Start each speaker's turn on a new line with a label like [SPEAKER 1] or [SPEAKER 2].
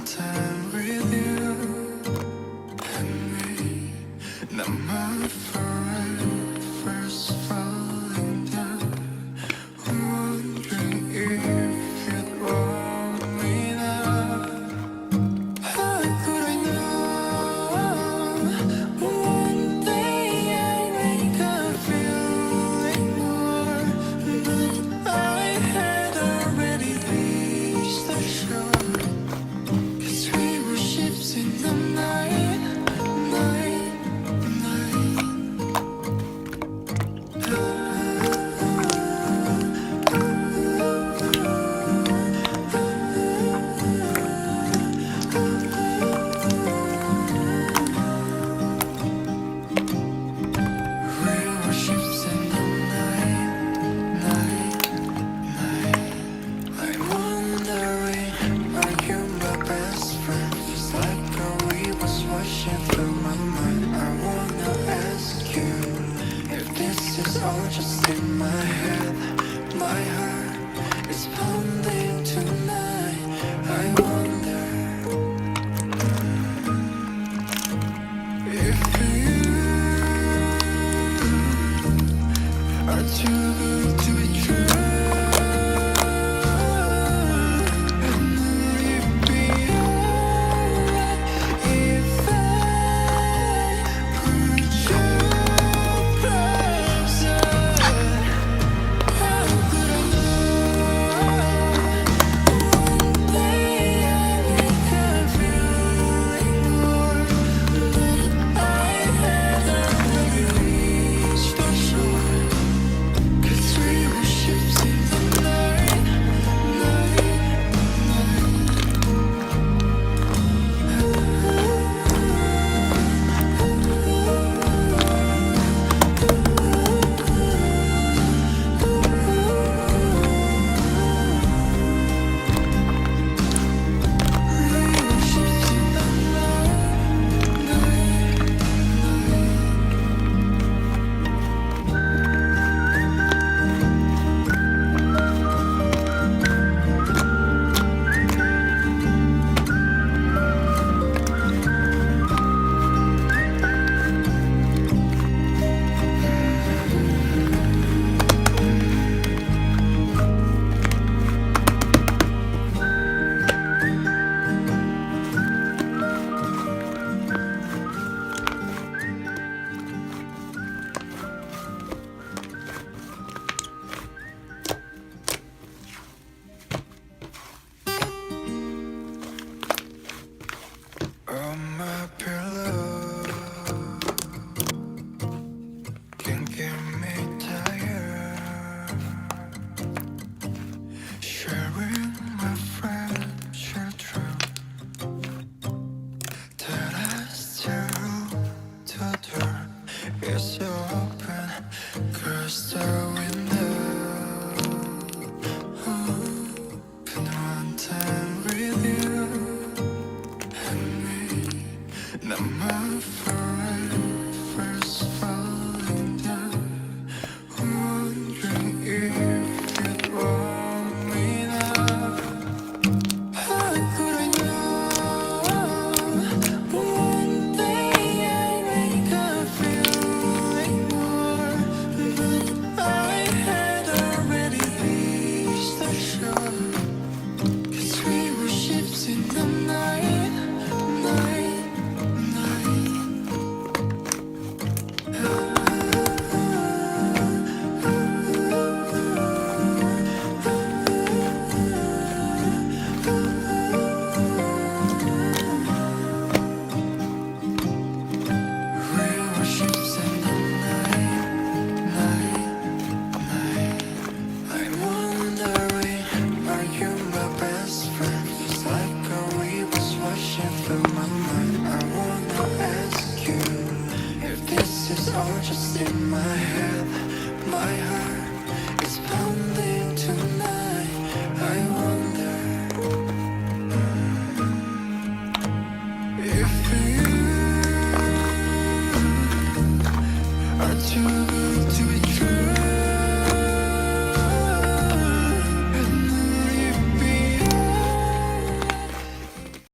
[SPEAKER 1] time with you and me. Not my first falling down, wondering if you'd want me now. How could I know one day I'd wake up feeling more, but I had already reached the shore. 'Cause we were ships in the night, night, night. We were ships in the night, night, night. I'm wondering, are you my best friend? Just like how we was washing through my mind. I wanna ask you if this is all just in my head. My heart is pounding tonight. I wonder if you are too good to be true. And would it be alright if I put you closer? How could I know one day I'd wake up feeling more, but I had already reached the shore. 'Cause we were ships in the night, night, on my pillow can get me tired. Sharing my friendship true that I still the door is open, 'cause the window open one time with you and me. Not my first falling down, wondering if you'd want me now. How could I know one day I'd wake up feeling more, but I had already reached the shore. 'Cause we were ships in the night, night, night. We were ships in the night, night, night. I'm wondering, are you my best friend? Just like how we was washing through my mind. I wanna ask you if this is all just in my head. My heart